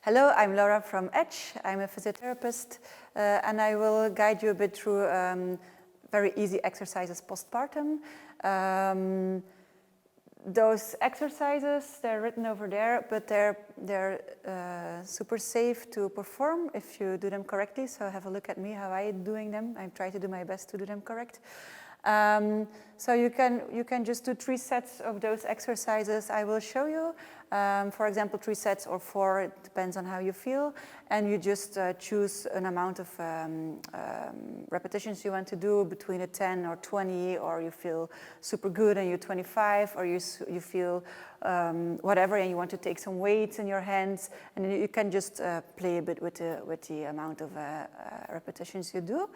Hello, I'm Laura from EDGE. I'm a physiotherapist and I will guide you a bit through very easy exercises postpartum. Those exercises, they're written over there, but they're super safe to perform if you do them correctly. So have a look at me, how I'm doing them. I try to do my best to do them correct. So you can just do 3 sets of those exercises I will show you. For example, 3 sets or 4, it depends on how you feel. And you just choose an amount of repetitions you want to do, between a 10 or 20, or you feel super good and you're 25, or you feel whatever and you want to take some weights in your hands. And you can just play a bit with the amount of repetitions you do.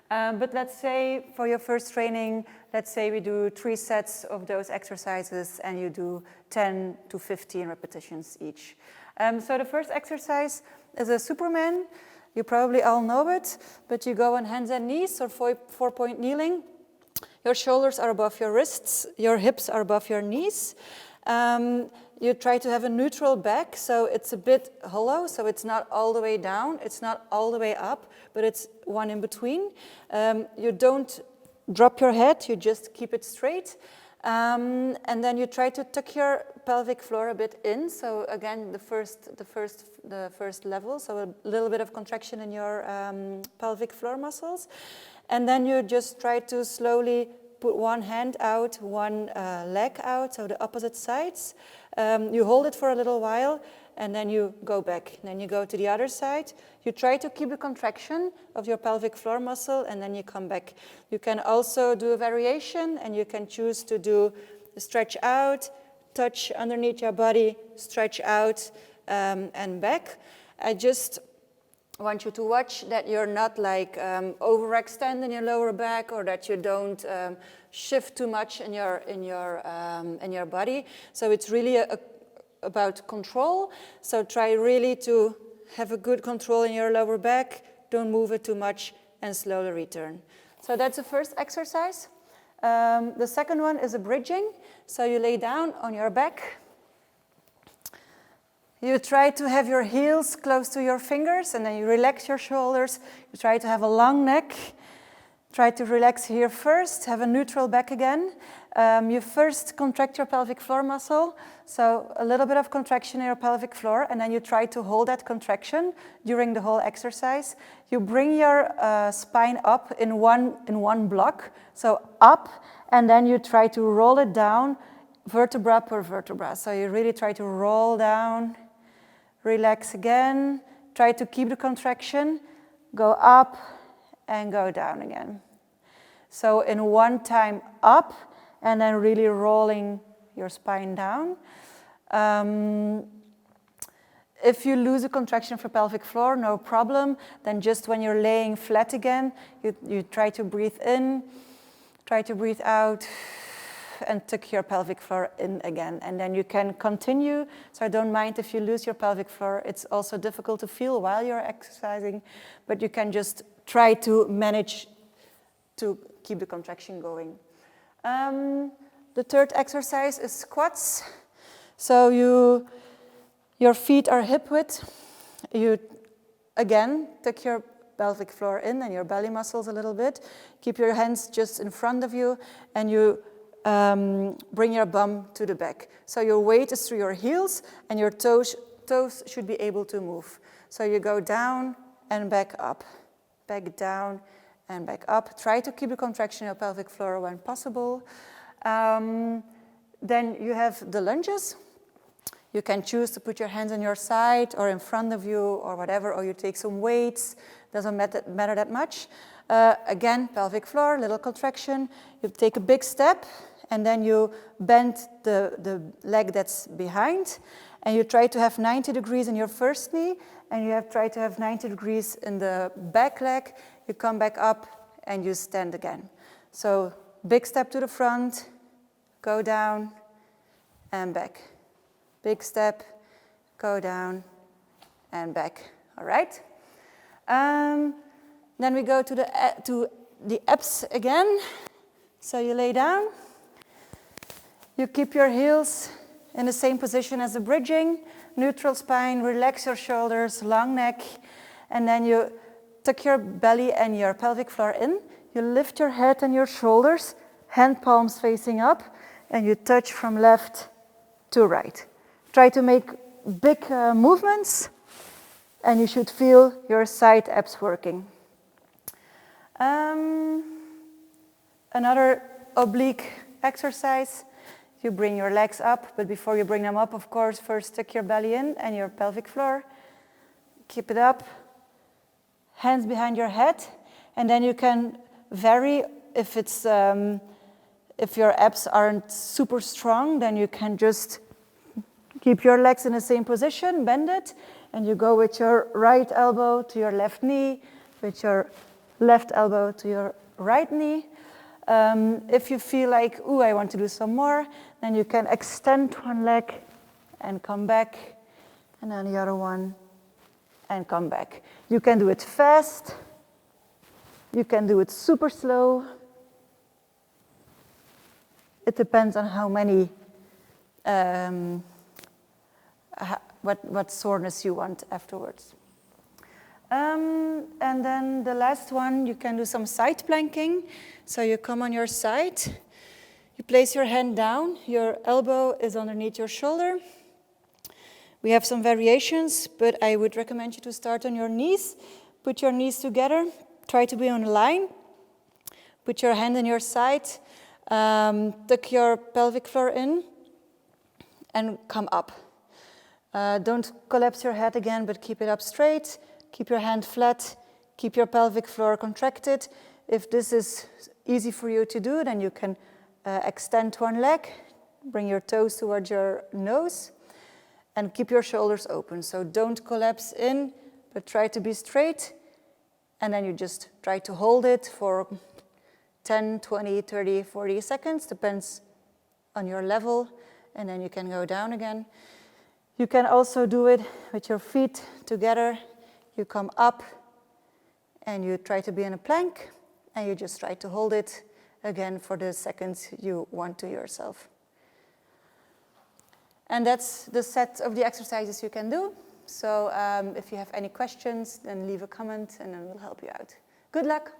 But let's say for your first training, let's say we do 3 sets of those exercises and you do 10 to 15 repetitions each. So the first exercise is a Superman. You probably all know it, but you go on hands and knees or 4-point kneeling. Your shoulders are above your wrists, your hips are above your knees. You try to have a neutral back, so it's a bit hollow, so it's not all the way down, it's not all the way up, but it's one in between. You don't drop your head, you just keep it straight. And then you try to tuck your pelvic floor a bit in. So again, the first level, so a little bit of contraction in your pelvic floor muscles. And then you just try to slowly put one hand out, one leg out, so the opposite sides. You hold it for a little while, and then you go back. Then you go to the other side. You try to keep the contraction of your pelvic floor muscle, and then you come back. You can also do a variation, and you can choose to do a stretch out, touch underneath your body, stretch out, and back. I just want you to watch that you're not like overextend in your lower back, or that you don't shift too much in your body. So it's really about control. So try really to have a good control in your lower back. Don't move it too much and slowly return. So that's the first exercise. The second one is a bridging. So you lay down on your back. You try to have your heels close to your fingers, and then you relax your shoulders. You try to have a long neck. Try to relax here first, have a neutral back again. You first contract your pelvic floor muscle, so a little bit of contraction in your pelvic floor, and then you try to hold that contraction during the whole exercise. You bring your spine up in one block, so up, and then you try to roll it down vertebra per vertebra. So you really try to roll down, relax again, try to keep the contraction, go up and go down again. So in one time up, and then really rolling your spine down. If you lose a contraction for pelvic floor, no problem. Then just when you're laying flat again, you try to breathe in, try to breathe out, and tuck your pelvic floor in again. And then you can continue. So I don't mind if you lose your pelvic floor. It's also difficult to feel while you're exercising, but you can just try to manage to keep the contraction going. The third exercise is squats. So your feet are hip width. You, again, tuck your pelvic floor in and your belly muscles a little bit. Keep your hands just in front of you, and you bring your bum to the back. So your weight is through your heels, and your toes should be able to move. So you go down and back up, back down and back up. Try to keep the contraction in your pelvic floor when possible. Then you have the lunges. You can choose to put your hands on your side or in front of you or whatever, or you take some weights. Doesn't matter that much. Again, pelvic floor, little contraction. You take a big step, and then you bend the leg that's behind, and you try to have 90 degrees in your first knee, and you try to have 90 degrees in the back leg. You come back up, and you stand again. So big step to the front, go down, and back. Big step, go down, and back. All right? Then we go to the abs again. So you lay down. You keep your heels in the same position as the bridging, neutral spine, relax your shoulders, long neck, and then you tuck your belly and your pelvic floor in. You lift your head and your shoulders, hand palms facing up, and you touch from left to right. Try to make big movements, and you should feel your side abs working. Another oblique exercise. You bring your legs up, but before you bring them up, of course, first stick your belly in and your pelvic floor. Keep it up. Hands behind your head, and then you can vary. If your abs aren't super strong, then you can just keep your legs in the same position, bend it, and you go with your right elbow to your left knee, with your left elbow to your right knee. If you feel like, ooh, I want to do some more, then you can extend one leg and come back, and then the other one and come back. You can do it fast. You can do it super slow. It depends on how many, what soreness you want afterwards. And then the last one, you can do some side planking. So you come on your side, you place your hand down, your elbow is underneath your shoulder. We have some variations, but I would recommend you to start on your knees. Put your knees together, try to be on a line. Put your hand on your side, tuck your pelvic floor in, and come up. Don't collapse your head again, but keep it up straight. Keep your hand flat, keep your pelvic floor contracted. If this is easy for you to do, then you can extend one leg, bring your toes towards your nose, and keep your shoulders open. So don't collapse in, but try to be straight, and then you just try to hold it for 10, 20, 30, 40 seconds, depends on your level, and then you can go down again. You can also do it with your feet together. You come up and you try to be in a plank, and you just try to hold it again for the seconds you want to yourself. And that's the set of the exercises you can do. So if you have any questions, then leave a comment and then we'll help you out. Good luck.